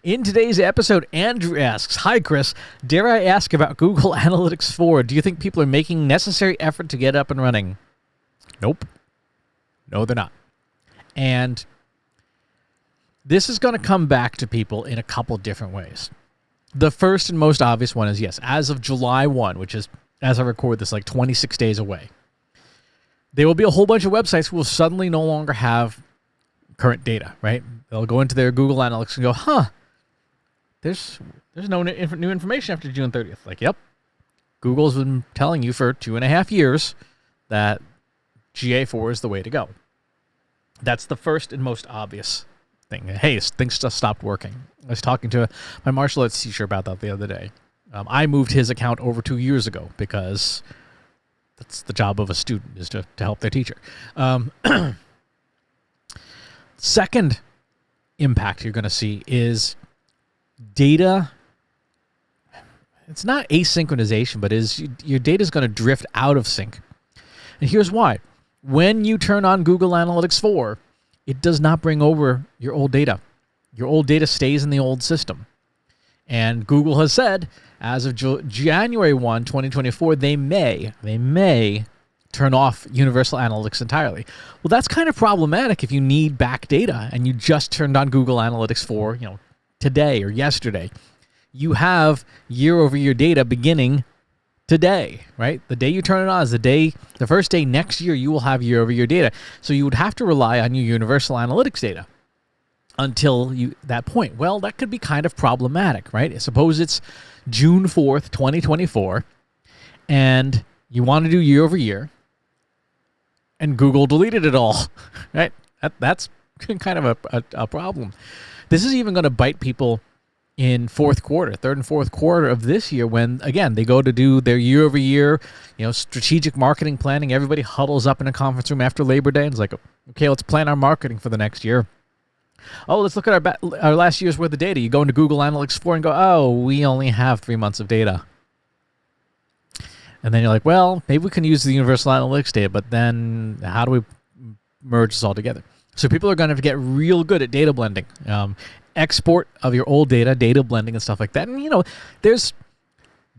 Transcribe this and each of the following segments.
In today's episode, Andrew asks, "Hi Chris, dare I ask about Google Analytics 4? Do you think people are making necessary effort to get up and running?" Nope. No, they're not. And this is going to come back to people in a couple different ways. The first and most obvious one is, yes, as of July 1, which is, as I record this, like 26 days away, there will be a whole bunch of websites who will suddenly no longer have current data, right? They'll go into their Google Analytics and go, there's no new information after June 30th. Like, yep, Google's been telling you for 2.5 years that GA4 is the way to go. That's the first and most obvious thing. Hey, things just stopped working. I was talking to my martial arts teacher about that the other day. I moved his account over 2 years ago because that's the job of a student, is to help their teacher. Second impact you're going to see is data. It's not asynchronization, but your data is going to drift out of sync. And here's why. When you turn on Google Analytics 4, it does not bring over your old data. Your old data stays in the old system. And Google has said, as of January 1, 2024, they may turn off Universal Analytics entirely. Well, that's kind of problematic if you need back data and you just turned on Google Analytics 4, today or yesterday. You have year-over-year data beginning today, right? The day you turn it on is the first day next year you will have year-over-year data. So you would have to rely on your Universal Analytics data until that point. Well, that could be kind of problematic, right? Suppose it's June 4th, 2024, and you want to do year-over-year, and Google deleted it all, right? That's kind of a problem. This is even going to bite people in third and fourth quarter of this year when, again, they go to do their year-over-year, strategic marketing planning. Everybody huddles up in a conference room after Labor Day and is like, okay, let's plan our marketing for the next year. Oh, let's look at our last year's worth of data. You go into Google Analytics 4 and go, oh, we only have 3 months of data. And then you're like, well, maybe we can use the Universal Analytics data, but then how do we merge this all together? So people are going to have to get real good at data blending. Export of your old data blending and stuff like that. And, there's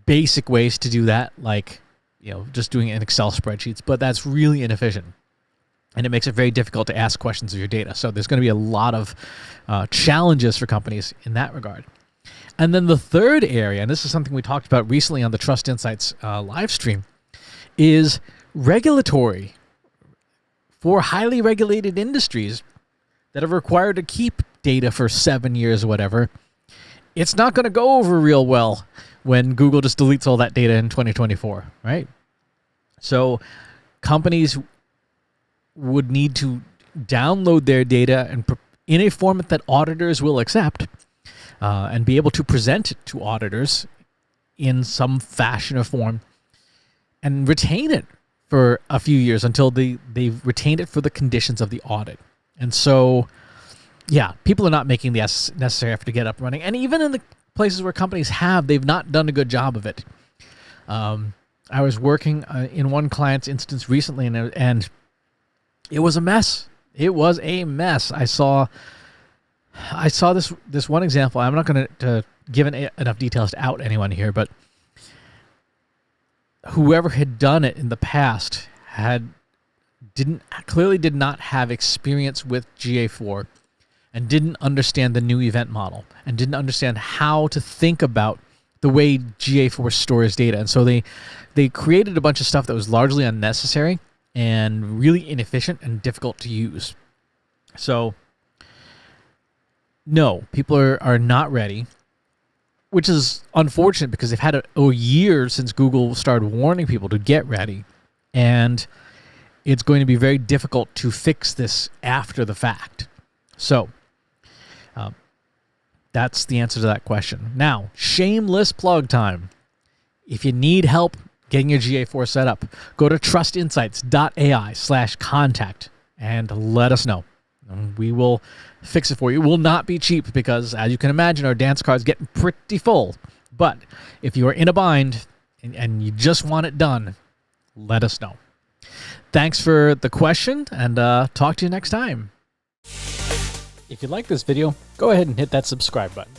basic ways to do that, like, just doing it in Excel spreadsheets, but that's really inefficient. And it makes it very difficult to ask questions of your data. So there's going to be a lot of challenges for companies in that regard. And then the third area, and this is something we talked about recently on the Trust Insights live stream, is regulatory for highly regulated industries that are required to keep data for 7 years or whatever. It's not going to go over real well when Google just deletes all that data in 2024, right? So companies would need to download their data and in a format that auditors will accept, and be able to present it to auditors in some fashion or form and retain it for a few years until they've retained it for the conditions of the audit. And so, yeah, people are not making the necessary effort to get up and running. And even in the places where companies they've not done a good job of it. I was working in one client's instance recently, and it was a mess. It was a mess. I saw this one example. I'm not going to give enough details to out anyone here, but whoever had done it in the past clearly did not have experience with GA4 and didn't understand the new event model and didn't understand how to think about the way GA4 stores data. And so they created a bunch of stuff that was largely unnecessary and really inefficient and difficult to use. So no, people are not ready, which is unfortunate because they've had a year since Google started warning people to get ready, and it's going to be very difficult to fix this after the fact. So that's the answer to that question. Now, shameless plug time. If you need help getting your GA4 set up, go to trustinsights.ai/contact and let us know. We will fix it for you. It will not be cheap because, as you can imagine, our dance card's getting pretty full. But if you are in a bind and you just want it done, let us know. Thanks for the question, and talk to you next time. If you like this video, go ahead and hit that subscribe button.